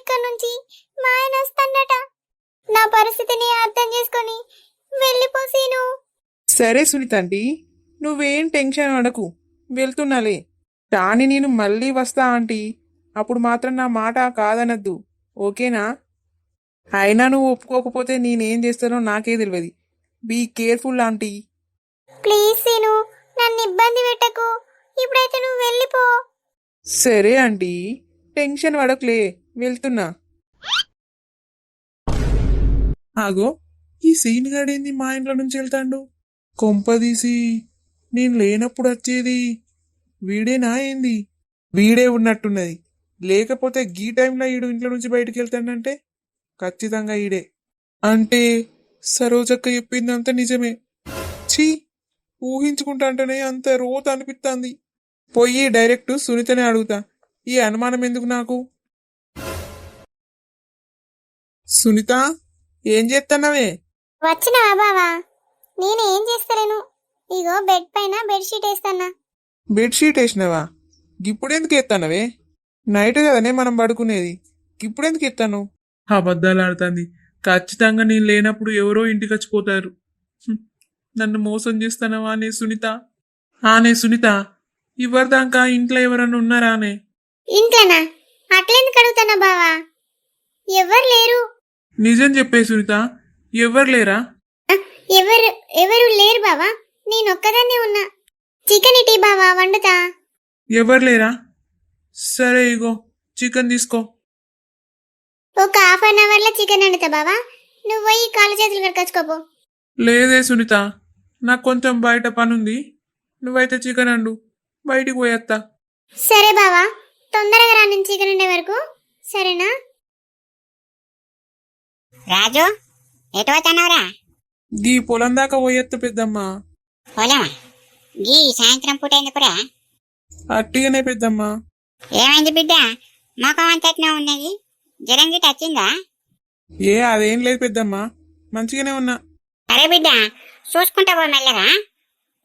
ఇక్కడి నుంచి మా ఆయన వస్తాడట. నా పరిస్థితిని అర్థం చేసుకొని వెళ్ళిపోసీను. సరే సునీతండి, నువ్వేం టెన్షన్ పడకు, వెళ్తున్నాలే. కానీ నేను మళ్ళీ వస్తా ఆంటీ, అప్పుడు మాత్రం నా మాట కాదనద్దు, ఓకేనా? అయినా నువ్వు ఒప్పుకోకపోతే నేనేం చేస్తానో నాకే తెలియదు. Be careful aunty. Please Seenu, నన్ను ఇబ్బంది పెట్టకు. ఇప్పుడైతే నువ్వు వెళ్ళిపో. సరే ఆంటీ, టెన్షన్ పడకులే, వెళ్తున్నా. ఆగో, ఈ సీన్ గాడేంది మా ఇంట్లో నుంచి వెళ్తాడు? కొంపదీసి నేను లేనప్పుడు వచ్చేది వీడేనా ఏంది? వీడే ఉన్నట్టున్నది, లేకపోతే గీ టైంలో ఈడు ఇంట్లో నుంచి బయటికి వెళ్తాడంటే ఖచ్చితంగా ఈడే. అంటే సరోజక్క చెప్పిందంతా నిజమే. ఛీ, ఊహించుకుంటా అంటేనే అంత రోత అనిపిస్తుంది. పోయి డైరెక్ట్ సునీతనే అడుగుతా, ఈ అనుమానం ఎందుకు నాకు? సునీత, ఏం చేస్తున్నావే? వచ్చినావా బావా? నేను ఏం చేస్తలేను, ఇగో బెడ్ పైన బెడ్షీట్ వేస్తానా. బెడ్షీట్ వేసినావా? ఇప్పుడెందుకు ఎత్తానవే? నైట్ కదనే మనం పడుకునేది, ఇప్పుడెందుకు ఎత్తాను? అబద్ధాలు ఆడుతుంది. ఖచ్చితంగా నేను లేనప్పుడు ఎవరో ఇంటికి వచ్చిపోతారు. నన్ను మోసం చేస్తానవా అనే సునీత? ఆనే సునీత, ఇవ్వరిదాకా ఇంట్లో ఎవరన్నా ఉన్నారా అనే? ఇంట్లోనా? అట్లెందుకు అడుగుతానా బావా? ఎవరు లేరు. నిజం చెప్పే సునీత, ఎవ్వరు లేరా? ఎవరు ఎవరు లేరు బావా, నేనొక్కదాన్నే ఉన్నా. చికెన్ ఇటీ బావా, వండుతా. ఎవరు లేరా? సరే, ఇగో చికెన్ తీసుకో. ఒక హాఫ్ అన్ అవర్ లో చికెన్ వండుతా బావా, నువ్వు పోయి కాలు చేతులు కడుకొచ్చుకోపో. లేదే సునీత, నాకు కొంచెం బయట పనుంది, నువ్వైతే చికెన్ అండు, బయటికి పోయేస్తా. సరే బావా, తొందరగా రా నేను చికెన్ ఉండే వరకు, సరేనా? రాజు, ఎటు పోతున్నావురా? గీ పొలం దాకా పోయేత్త పెద్దమ్మా. పొలమా? గీ సాయంత్రం పూట ఎందుకురా? అట్టిగానే పెద్దమ్మా. ఏమైంది బిడ్డ, ముఖం అంతటినే ఉన్నది, జ్వరం గిట్ట వచ్చిందా? ఏ అదేం లేదు పెద్దమ్మా, మంచిగానే ఉన్నా. అరే బిడ్డ, చూసుకుంటా పో మెల్లగా,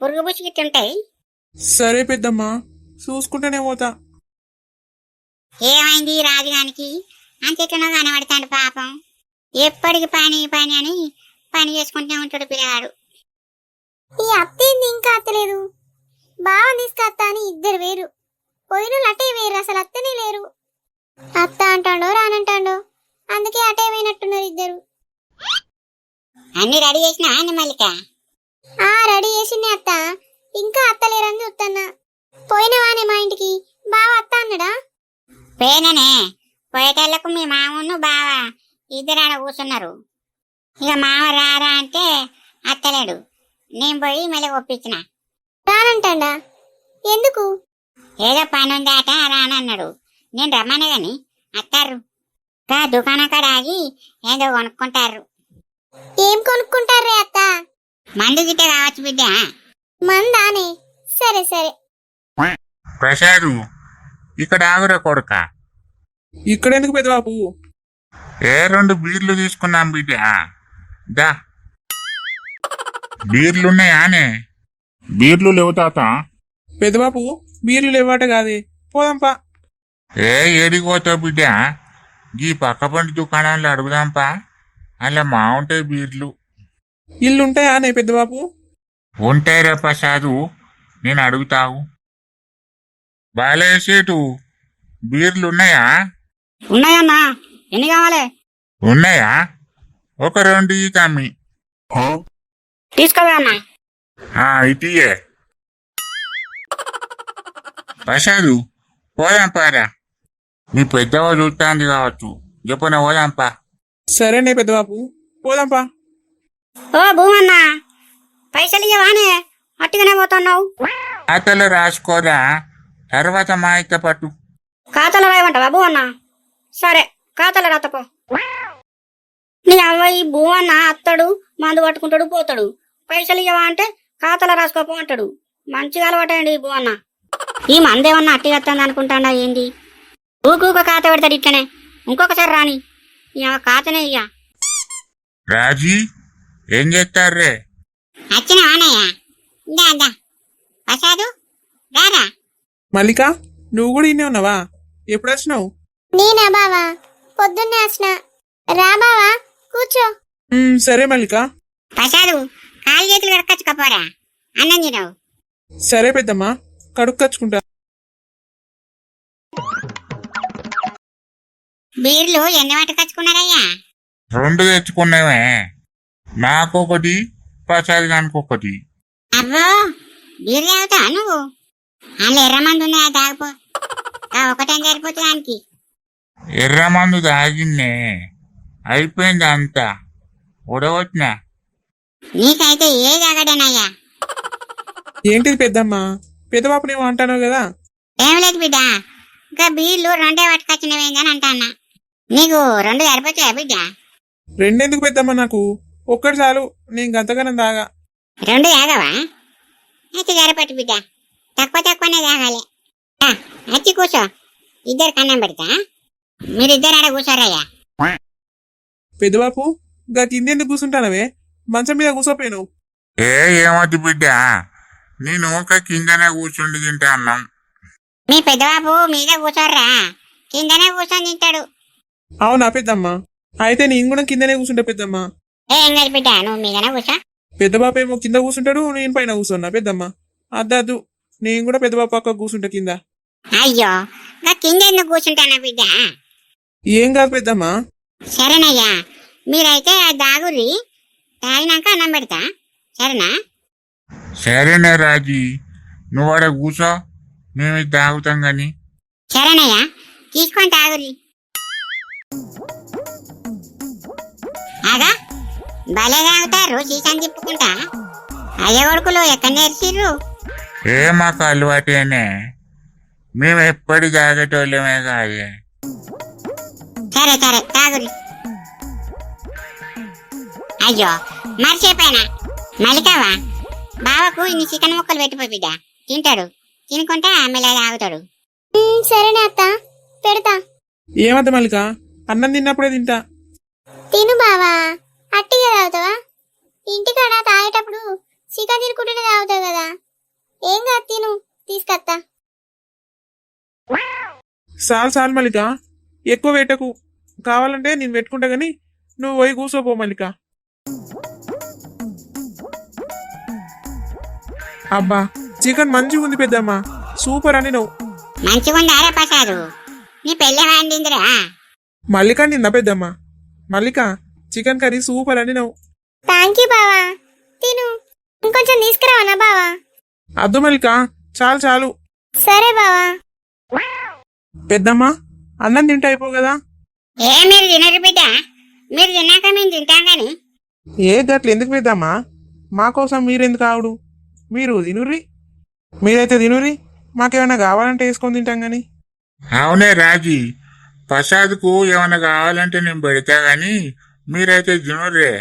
పురుగు బుచ్చి గిట్ట ఉంటాయి. సరే పెద్దమ్మా, చూసుకుంటూనే పోతా. ఏమైంది రాజుగానికి? అంతెట్లనో కనబడతాడు పాపం, ఎప్పటికి పని పని అని పని చేసుకుంటూ ఉంటాడు పిల్లగాడు. ఈ అత్తేంది ఇంకా అత్తలేదు, బావ తీసుకొత్తా అని ఇద్దరు వేరు, పోయిన అటే వేరు, అసలు అత్తనే లేరు. అత్త అంటాడో రానంటాడో, అందుకే అటే పోయినట్టున్నారు ఇద్దరు. అన్ని రెడీ చేసినా అన్ని మల్లిక? రెడీ చేసింది అత్త, ఇంకా అత్తలేరని చూస్తున్నా. పోయినవానే మా ఇంటికి, బావ అత్త అన్నడా? పోయిననే, పోయేటళ్లకు మీ మామను బావ ఇద్దరు ఆడ కూర్చున్నారు. ఇక మామ రారా అంటే అత్తలేడు, నేను పోయి మళ్ళీ ఒప్పించిన. రానంటాడా? ఎందుకు? ఏదో పని ఉందాట రానన్నాడు. నేను రమ్మనే గాని అత్తారు దుకాణం కాడ ఆగి ఏదో కొనుక్కుంటారు. ఏం కొనుక్కుంటారే అత్త? మందు గిట్ట కావచ్చు బిడ్డ. మందానే? సరే సరే. ప్రసాదు, ఇక్కడ ఆగురా కొడుక. ఇక్కడెందుకు పెద్దబాబు? ఏ 2 బీర్లు తీసుకున్నాం బిడ్డ, దా. బీర్లున్నాయానే? బీర్లు లేవు తాత. పెద్దబాబు, బీర్లు లేవాట కాదే, పోదాంపా. ఏడిపోతావు బిడ్డ, ఈ పక్క పంటి దుకాణాలు అడుగుదాంపా, అలా బాగుంటాయి బీర్లు. ఇల్లుంటాయా నే పెద్దబాబు? ఉంటాయిరా ప్రసాదు, నేను అడుగుతావు. బాలేసేటు, బీర్లున్నాయా? ఉన్నాయన్నా, ఎన్ని కావాలి? ఉన్నాయా? ఒక 2 తమ్మి. తీసుకోవా అన్నా. ఇటీయే ప్రసాదు, పోదాంపారా, నీ పెద్దవా చూస్తాంది కావచ్చు, చెప్పన పోదాంపా. సరేనే పెద్దబాబు, పోదాంపా. ఓ భూమన్నా, పైసలు ఇవ్వవానే, అట్టుగానే పోతున్నావు. ఖాతాలో రాసుకోరా, తర్వాత మా ఇక్క పట్టు. ఖాతాలో రాయమంటావా భూమన్నా? సరే, ఖాతాలో రాతపో. నీ అవ్వయి భూమన్న అత్తడు, మందు పట్టుకుంటాడు, పోతాడు. పైసలు ఇవ్వవా అంటే ఖాతాలో రాసుకోపో అంటాడు. మంచిగా అలవాటండి ఈ భూమన్న. ఈ మందేమన్నా అట్టిగత్తాంది అనుకుంటాడా ఏంది? ఊకూక ఖాతా పెడతాడు ఇట్లనే, ఇంకొకసారి రాని ఖాతానే ఇయ్య. రాజీ, ఏం చేస్తారే? వచ్చిన వానయ్యా, ప్రసాదు రారా. మల్లిక, నువ్వు కూడా ఇన్నే ఉన్నావా? ఎప్పుడు వచ్చినావు? నేనా బావా? పొద్దున్నే వచ్చిన. రా బావా కూర్చో. సరే మల్లిక. ప్రసాదు కాలు చేతులు కడకచ్చుకోపోరా, అన్నం తినవు. సరే పెద్దమ్మా, కడుక్కచ్చుకుంటా. బీర్లు ఎన్ని పట్టుకొచ్చుకున్నారయ్యా? 2 తెచ్చుకున్నామే, నాకొకటి ప్రసాద్ గానికి ఒకటి. అబ్బో, బీర్లు తాగుతావా నువ్వు? అందులో ఎర్రమంది ఉన్నాయా, తాగిపో. ఒకటేం సరిపోతుంది దానికి. ఎర్రమందు తాగిన్నే, అయిపోయింది అంతా, ఉడవచ్చినా. నీకైతే ఏ తాగడేనయ్యా? ఏంటిది పెద్దమ్మా, పెద్దబాపునేమో అంటాను కదా. ఏం లేదు బిడ్డ, ఇంకా బీర్లు 2 పట్టుకొచ్చినవేందని అంటాన్నా. నీకు 2 సరిపోతాయా బిడ్డ? 2 ఎందుకు పెద్దమ్మా, నాకు ఒక్కటి చాలు. నేను గంతగానం తాగా. 2 తాగవా? అయితే సరిపట్టు బిడ్డ, తక్కువనే తాగాలి. వచ్చి కూర్చో, ఇద్దరు కన్నం పెడతా. మీరిద్దరు ఆడ కూర్చోరయ్యా. పెద్దబాపు, గా కిందెందుకు కూర్చుంటానవే, మంచం మీద కూర్చోపోయాను. ఏమద్దు బిడ్డ, నేను ఒక కిందనే కూర్చుండి తింటా అన్నాం. మీ పెద్దబాబు మీద కూర్చోర్రా, కిందనే కూర్చొని తింటాడు. అవునా పెద్దమ్మా, అయితే నేను కూడా కిందనే కూర్చుంటా పెద్దమ్మా. ఏం లేదు బిడ్డ, నువ్వు మీదనే కూర్చో. పెద్దబాపు ఏమో కింద కూర్చుంటాడు, నేను పైన కూర్చున్నా పెద్దమ్మా. అద్దద్దు, నేను కూడా పెద్దబాపు పక్క కూర్చుంటా కింద. అయ్యో, ఇంకా కింద ఎందుకు కూర్చుంటానా బిడ్డ? ఏం కాదు పెద్దమ్మా. సరేనయ్యా, మీరైతే దాగుర్రి, తాగినాక అన్నం పెడతా, సరేనా? సరేనే రాజీ, నువ్వు ఆడ కూర్చో, మేము ఇది తాగుతాం గాని. సరేనయ్యా, తీసుకొని తాగుర్రి. ఆగా, భలే తాగుతారు సీసాన్ని తిప్పుకుంటా. అయ్య కొడుకులు ఎక్కడ నేర్చిర్రు? మాకు అలవాటేనే, మేము ఎప్పటి తాగేటోళ్ళమే కాదే. సరే తాగురి. అయ్యో, మర్చిపోయినా, మల్లికావా బావకు ఇన్ని చికెన్ ముక్కలు పెట్టిపోయి బిడ్డ, తింటాడు. తినుకుంటే ఆమెలా తాగుతాడు. సరేనే అత్త, పెడతా. ఏమద్ద మల్లిక, అన్నం తిన్నప్పుడే తింటా. తిను బావా, అట్టిగా తాగుతావా? ఇంటికాడ తాగేటప్పుడు చికెన్ తినుకుంటూనే తాగుతావు కదా. ఏం కాదు, తిను, తీసుకొస్తా. చాలు మల్లిక, ఎక్కువ పెట్టకు. కావాలంటే నేను పెట్టుకుంటా గాని నువ్వు పోయి కూర్చోపో మల్లిక. అబ్బా, చికెన్ మంచిగా ఉంది పెద్దమ్మా, సూపర్ అని నువ్వు. మంచిగుందారా ప్రసాదు, నీ పెళ్ళి వండిందిరా. మల్లిక నిన్న పెద్దమ్మా, మల్లిక చికెన్ కర్రీ సూపర్ అని నువ్వు. థ్యాంక్ యూ బావా, తిను. ఇంకొంచెం తీసుకురావనా బావా? అద్దు మల్లిక, చాలు. సరే బావా. పెద్దమ్మా, అన్నం తింటే అయిపో కదా. మీరు తినరు బిడ్డ, మీరు తిన్నాక మేము తింటాం గాని. గట్లు ఎందుకు పెద్దమ్మా, మా కోసం మీరెందుకు ఆవుడు? మీరు తినుర్రి, మీరైతే తినుర్రి, మాకేమైనా కావాలంటే వేసుకొని తింటాం గాని. అవునే రాజీ, ప్రసాద్కు ఏమైనా కావాలంటే నేను పెడతా గాని మీరైతే తినుర్రే.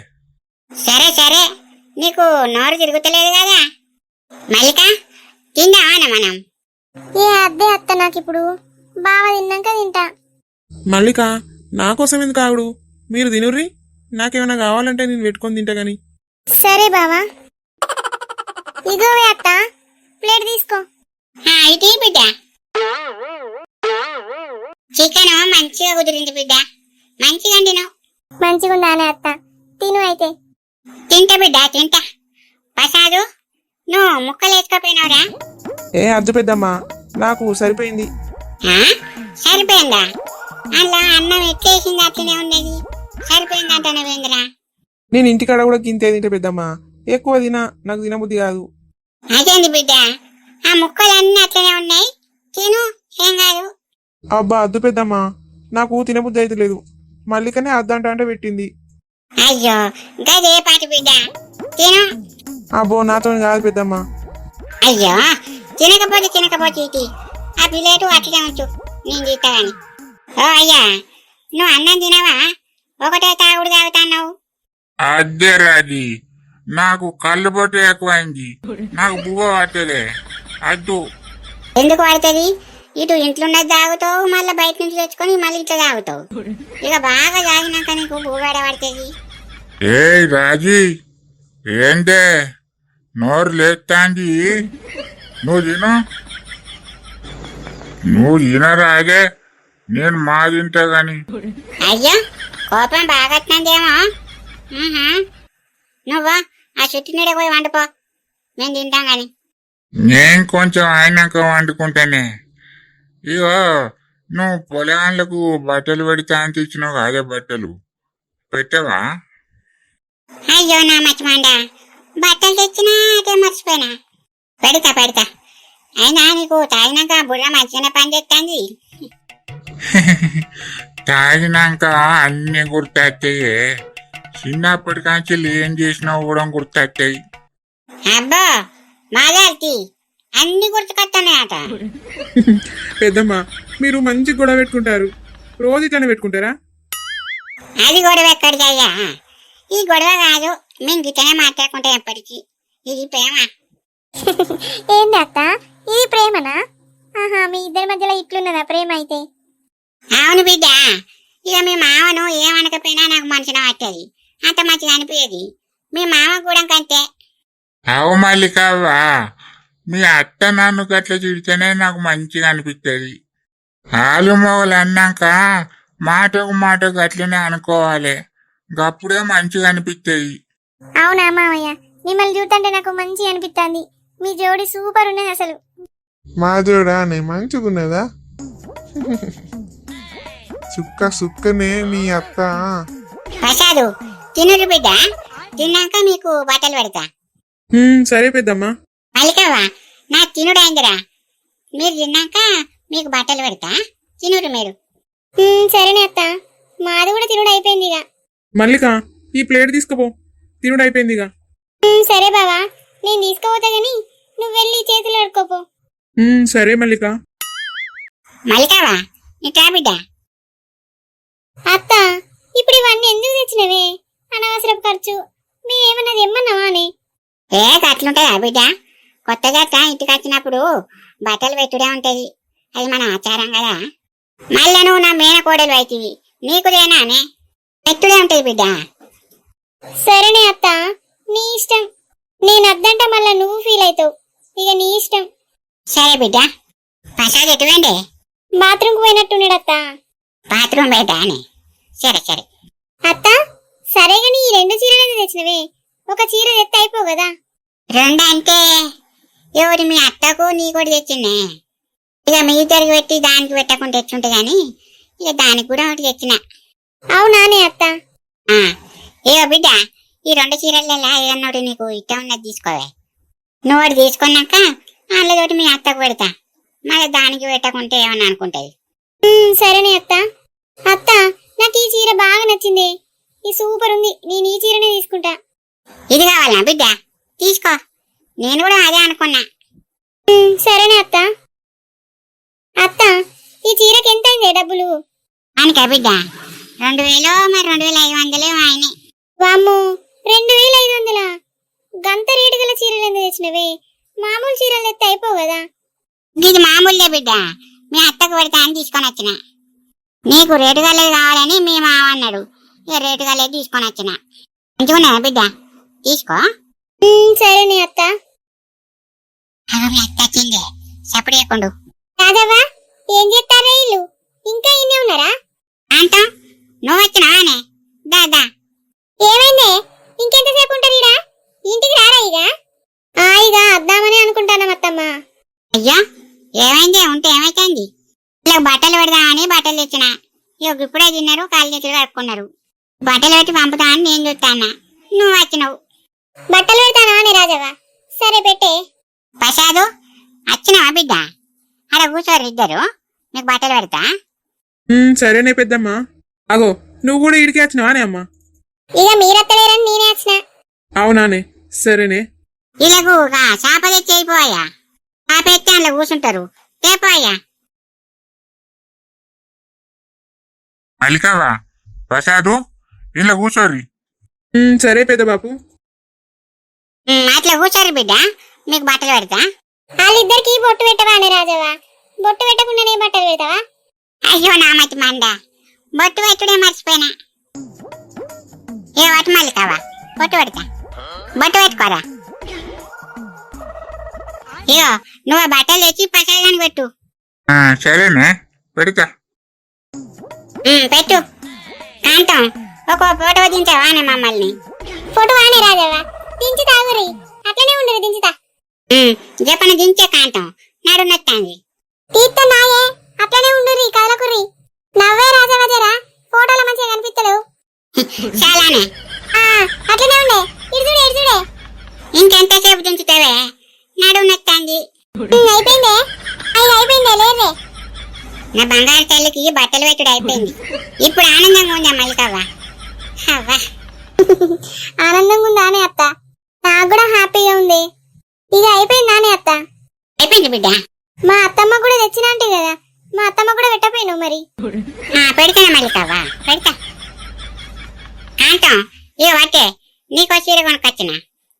సరే, నీకు నోరు తిరుగుతలేదు కదా. మల్లిక, తిందామా మనం? అద్దే అత్త, నాకు ఇప్పుడు బావ తిన్నాక తింటా. మల్లిక, నా కోసం ఎందుకు ఆవుడు? మీరు తినుర్రి, నాకేమైనా కావాలంటే నేను పెట్టుకొని తింటా గాని. సరే బావా, ఇగోవే అత్త, ప్లేట్ తీసుకో. ఇటీ బిడ్డ, చికెన్ మంచిగా కుదిరింది బిడ్డ, మంచిగా తిను. మంచిగుందానే అత్త, తిను అయితే. తింటా బిడ్డ, తింటా. ప్రసాదు, నువ్వు ముక్కలు వేసుకోపోయినావురా? అద్దు పెద్దమ్మా, నాకు సరిపోయింది. సరిపోయిందా? అలా అన్నం ఎట్లేసింది అట్లనే ఉన్నది, సరిపోయిందంటానవేంద్రా? నేను ఇంటికాడ కూడా గింతే తింటే పెద్దమ్మా, ఎక్కువ తినా, నాకు తినబుద్ధి కాదు. అదేంది బిడ్డ, ఆ ముక్కలన్నీ అట్లనే ఉన్నాయి, తిను, ఏం కాదు. అబ్బా అద్దు పెద్దమ్మా, నాకు తినబుద్ధి అయితే లేదు. మల్లికనే అద్దంట పెట్టింది. అయ్యో, గదే పాటి బిడ్డ, తిను. అబ్బో, నాతో కాదు పెద్దమ్మా. అయ్యో, తినకపోతే ఇటీ ఆ ప్లేటు అట్లనే ఉంచు, నేను తీస్తా గాని. ఓ అయ్యా, నువ్వు అన్నం తినవా? ఒకటే తాగుడు తాగుతాన్నావు. అదే రాజీ, నాకు కళ్ళు పొట్టు ఎక్కువైంది, నాకు బువ్వ పట్టలే. అద్దు. ఎందుకు పడుతుంది? ఇటు ఇంట్లోన్నది తాగుతావు, మళ్ళీ బయట నుంచి తెచ్చుకొని మళ్ళీ ఇట్లా తాగుతావు. ఇక బాగా తాగినాక నీకు బూగాడ పడుతుంది. రాజీ, ఏంటే నోరు లేస్తాంది? నువ్వు తినరాదే, నేను మా తింటా గాని. అయ్యో కోపం బాగా వస్తుందేమో. నువ్వు ఆ చుట్టూ నీడ పోయి వండుకో, మేము తింటాం గాని. నేను కొంచెం అయినాక వండుకుంటానే. ఇగో నువ్వు పొలాలకు బట్టలు పెడతా అని తెచ్చినావు అదే బట్టలు పెట్టవా? అయ్యో నా మర్చిపోండా, బట్టలు తెచ్చినా అదే మర్చిపోయినా. పెడతా అయినా నీకు తాగినాక బుర్ర మంచిగానే పని చేస్తుంది. తాగినాక అన్ని గుర్తొస్తాయి. చిన్నప్పటికాంచి ఏం చేసినావు కూడా గుర్తొస్తాయి. అబ్బో మాదాల్కి అన్ని గుర్తుకొస్తున్నాయట. పెద్దమ్మ మీరు మంచి గొడవ పెట్టుకుంటారు, రోజు ఇట్లానే పెట్టుకుంటారా? అది గొడవ ఎక్కడికి అయ్యా, ఈ గొడవ కాదు, మేము గిట్టనే మాట్లాడుకుంటాం ఎప్పటికీ. ఇది ప్రేమ. ఏంది అత్త, ఇది ప్రేమనా? ఆహా, మీ ఇద్దరి మధ్యలో ఇట్లున్నదా ప్రేమ అయితే? అవును బిడ్డ, ఇక మీ మామను ఏమనకపోయినా నాకు మనసున పట్టది, అంత మంచిగా అనిపించేది. మీ మామ కూడా కంతే. అవు మల్లికవ్వా, మీ అత్త నన్ను గట్ల చిడితేనే నాకు మంచిగా అనిపిస్తుంది. ఆలు మొగలు అన్నాక మాటకు అట్లనే అనుకోవాలి, గప్పుడే మంచిగా అనిపిస్తుంది. అవునా మామయ్య, మిమ్మల్ని చూస్తుంటే నాకు మంచిగా అనిపిస్తుంది. మీ జోడి సూపర్ ఉన్నది అసలు. మా జోడా మంచిగున్నదా? సుక్కనే మీ అత్త. ప్రసాదు తినురు బిడ్డ, తిన్నాక మీకు బట్టలు పెడతా. సరే పెద్దమ్మా. మల్లికవ్వ నా తినుడైందిరా, మీరు తిన్నాక మీకు బట్టలు పెడతా, తినురు మీరు. సరేనే అత్త, మాది కూడా తినుడు అయిపోయింది ఇక. మల్లిక ఈ ప్లేట్ తీసుకుపో, తినుడు అయిపోయింది ఇక. సరే బావా, నేను తీసుకుపోతా గాని నువ్వు వెళ్ళి చేతులు కడుక్కోపో. సరే మల్లిక. మల్లికవ్వ నీకా బిడ్డ. అత్త, ఇప్పుడు ఇవన్నీ ఎందుకు తెచ్చినవే? అనవసరపు ఖర్చు. మేమేమన్నా తెమ్మన్నావా అని? ఏ అట్లుంటదా బిడ్డ, కొత్తగా ఇంటికి వచ్చినప్పుడు బట్టలు పెట్టుడే ఉంటది, అది మన ఆచారం కదా. మళ్ళా నువ్వు నా మేనకోడలు అయితివి, నీకుదేనానే పెట్టుడే ఉంటది బిడ్డ. సరేనే అత్త, నీ ఇష్టం. నేను అద్దంటే మళ్ళా నువ్వు ఫీల్ అవుతావు, ఇక నీ ఇష్టం. సరే బిడ్డ. ప్రసాద్ ఎటువండి? బాత్రూమ్కి పోయినట్టున్నాడు అత్త. బాత్రూమ్ బయట అని. సరే అత్త, సరే గాని ఈ 2 చీరలు ఎందుకు తెచ్చినవే? ఒక చీర తెత్తే అయిపోవు కదా? రెండు అంటే ఎవరి మీ అత్తకు నీ కూడా తెచ్చిందే, ఇక మీ ఇద్దరికి పెట్టి దానికి పెట్టకుండా తెచ్చుంటే గాని ఇక దానికి కూడా ఒకటి తెచ్చిన. అవునానే అత్త? ఇక బిడ్డ, ఈ 2 చీరలలో ఏదన్నా ఒకటి నీకు ఇష్టం ఉన్నది తీసుకోవే. నువ్వు ఒకటి తీసుకున్నాక అందులోటి మీ అత్తకు పెడతా, మళ్ళీ దానికి పెట్టకుంటే ఏమన్నా అనుకుంటది. సరేనే అత్త. అత్త, నాకు ఈ చీర బాగా నచ్చింది, ఈ సూపర్ ఉంది. నేను ఈ చీరనే తీసుకుంటా. ఇది కావాలా బిడ్డ? తీసుకో, నేను కూడా అదే అనుకున్నా. సరేనే అత్త. అత్త, ఈ చీరకి ఎంత అయిందే డబ్బులు? అనుకా బిడ్డ, 2000 మరి 2500 ఆయన. వామ్మో, 2500? గంత రేటు గల చీరలు ఎందుకు తెచ్చినవే? మామూలు చీరలు తెస్తే అయిపోవు కదా? ఇది మామూలులే బిడ్డ, మీ అత్తకు పెడతా అని తీసుకొని వచ్చిన. నీకు రేటు గలేదు కావాలని మీ మామ అన్నాడు, ఇక రేటు గలేదు తీసుకొని వచ్చిన. మంచిగున్నా బిడ్డ, తీసుకో. సరేనే అత్త. మీ అత్త వచ్చింది, సప్పుడు చేయకుండు. కాదవ్వా, ఏం చేస్తారా ఇల్లు? ఇంకా ఇన్నే ఉన్నారా? అంటా నువ్వు వచ్చినావానే? దా ఏమైందే? ఇంకెంతసేపు ఉంటారు ఇడా? ఇంటికి రారా ఇక? ఇక అద్దామని అనుకుంటాను అత్తమ్మ. అయ్యా ఏమైంది? ఉంటే ఏమైతుంది? ఇలా బట్టలు పెడదామని బట్టలు తెచ్చిన, ఇక ఇప్పుడే తిన్నారు, కాళ్ళు చేతులు కడుక్కున్నారు. బట్టలు పెట్టి పంపుతా అని నేను చూస్తానా, నువ్వు వచ్చినావు. బట్టలు పెడతానా అని రాజవ్వ? సరే పెట్టే. ప్రసాదు వచ్చినావా బిడ్డ? అక్కడ కూర్చోరు ఇద్దరు, నీకు బట్టలు పెడతా. సరేనే పెద్దమ్మా. అగో నువ్వు కూడా ఇడికి వచ్చినావానే అమ్మా? ఇక మీరత్తలేరని నేనే వచ్చిన. అవునానే, సరేనే. ఇలాగు చేప తెచ్చి అయిపోయా, చేప ఎత్తే అందులో కూర్చుంటారు, తేపోయా. మల్లికవ్వ, ప్రసాదు ఇలా కూర్చోరి. సరే పెద్ద బాపు. అట్లా కూర్చోరు బిడ్డ, మీకు బట్టలు పెడతా. వాళ్ళిద్దరికి బొట్టు పెట్టవానే రాజవ్వ? బొట్టు పెట్టకుండానే బట్టలు పెడతావా? అయ్యో నా మతి మండ, బొట్టు పెట్టుడే మర్చిపోయినా. ఏ వాటి మల్లికవ్వ, బొట్టు పెడతా, బొట్టు పెట్టుకోరా. ఇగో నువ్వు బట్టలు తెచ్చి ప్రసాదాన్ని పెట్టు. సరేనే, పెడతా. పెట్టు కాంతం ఒక ఫోటో దించావానే మమ్మల్ని. ఫోటో వానే రాజవ్వ దించి తాగురి అట్లనే ఉండరు దించుతా చెప్పని దించే కాంతం నాడు నచ్చాంది. తీర్థ నాయే అట్లనే ఉండుర్రి కదలకుర్రి. నవ్వే రాజవ్వ జరా ఫోటోలో మంచిగా కనిపిస్తలేవు. చాలానే ఆ, అట్లనే ఉండే ఇడుచుడే ఇడుచుడే. ఇంకెంతసేపు దించుతావే నాడు నచ్చాంది. అయిపోయిందే అయిపోయిందే లేదే. నా బంగారు తల్లికి బట్టలు పెట్టుడు అయిపోయింది. ఇప్పుడు ఆనందంగా ఉందా మల్లికవ్వ? అవ్వా ఆనందంగా ఉందానే అత్త? నాకు కూడా హ్యాపీగా ఉంది. ఇక అయిపోయిందానే అత్త? అయిపోయింది బిడ్డ. మా అత్తమ్మ కూడా తెచ్చినా అంటే కదా, మా అత్తమ్మ కూడా పెట్టపోయినావు మరి. పెడతాను మల్లికవ్వ పెడతా. కాంతం ఇక పట్టే నీకో చీర కొనుక్కొచ్చిన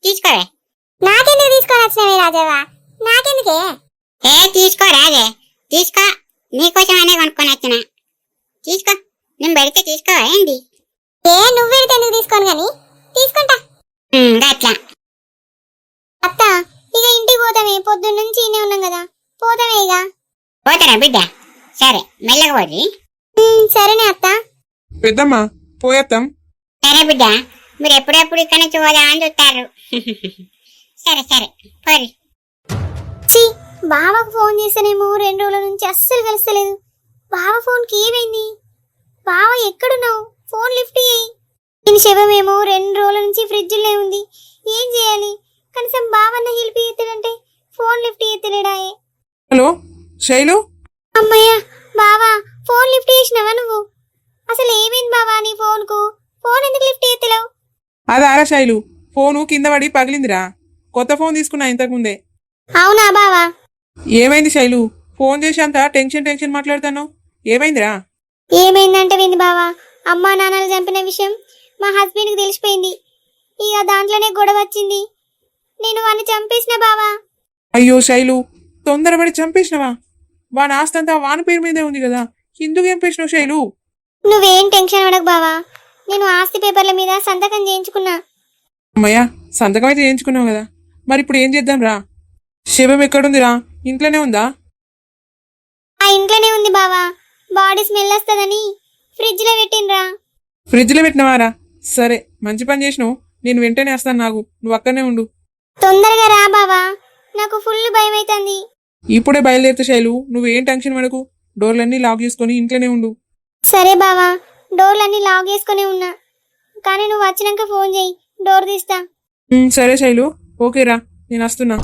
తీసుకోవే. నాకెందుకు తీసుకొని వచ్చినవే రాజవ్వ? నాకెందుకే? తీసుకోరాదే తీసుకో. నీకోసమనే కొనుక్కొని వచ్చిన తీసుకో. నేను పెడితే తీసుకోవా ఏంది? నువ్వు పెడితే ఎందుకు తీసుకోను గాని తీసుకుంటా. అట్లా అత్త ఇక ఇంటికి పోతామే, పొద్దున్న నుంచి ఇనే ఉన్నాం కదా, పోతామే ఇక. పోతారా బిడ్డ? సరే మెల్లగా పోది. సరేనే అత్త. పెద్దమ్మ పోయేత్తాం. సరే బిడ్డ, మీరు ఎప్పుడెప్పుడు ఇక్కడ నుంచి పోదా అని చూస్తారు. సరే సరే పోరి. ఛీ, బావకు ఫోన్ చేస్తేనేమో 2 రోజుల నుంచి అస్సలు కలుస్తలేదు. బావ ఫోన్కి ఏమైంది? బావ ఎక్కడున్నావు? ఫోన్ లిఫ్ట్ చేయి. నేను శవమేమో 2 రోజుల నుంచి ఫ్రిడ్జ్లో ఉంది. ఏం చేయాలి? కనీసం బావన్న హెల్ప్ చేస్తాడంటే ఫోన్ లిఫ్ట్ చేస్తలేడాయే. హలో శైలు. అమ్మయ్య బావా, ఫోన్ లిఫ్ట్ చేసినావా నువ్వు? అసలు ఏమైంది బావా నీ ఫోన్కు? ఫోన్ ఎందుకు లిఫ్ట్ చేస్తలేవు? అదారా శైలు, ఫోను కింద పడి పగిలిందిరా. కొత్త ఫోన్ తీసుకున్నా ఇంతకుముందే. అవునా బావా? ఏమైంది శైలు? ఫోన్ చేసి అంత టెన్షన్ మాట్లాడుతాను. ఏమైందిరా? ఏమైందంటే వింది బావా, అమ్మా నాన్నలు చంపిన విషయం మా హస్బెండ్కి తెలిసిపోయింది. ఇక దాంట్లోనే గొడవ వచ్చింది. నేను వాడిని చంపేసిన బావా. అయ్యో శైలు, తొందరపడి చంపేసినవా? వాని ఆస్తంతా వాని పేరు మీదే ఉంది కదా, ఎందుకు చంపేసినావు శైలు? నువ్వేం టెన్షన్ పడకు బావా, నేను ఆస్తి పేపర్ల మీద సంతకం చేయించుకున్నా. అమ్మయ్యా, సంతకం అయితే చేయించుకున్నావు కదా, మరి ఇప్పుడు ఏం చేద్దాం రా? శవం ఎక్కడుందిరా? ఇంట్లోనే ఉందా? ఆ ఇంట్లోనే ఉంది బావా, బాడీ స్మెల్ వస్తుందని ఫ్రిడ్జ్లో పెట్టినరా. ఫ్రిడ్జ్లో పెట్టినవారా? సరే మంచి పని చేసినావు. నేను వెంటనే వస్తాను, నువ్వు అక్కడనే ఉండు. తొందరగా రా బావా, నాకు ఫుల్ భయం అవుతుంది. ఇప్పుడే బయలుదేరుతా శైలు, నువ్వేం టెన్షన్ పడకు. డోర్లన్నీ లాక్ చేసుకొని ఇంట్లోనే ఉండు. సరే బావా, డోర్లన్నీ లాక్ చేసుకుని ఉన్నా, కానీ నువ్వు వచ్చినాక ఫోన్ చేయి, డోర్ తీస్తా. సరే శైలు, ఓకేరా, నేను వస్తున్నా.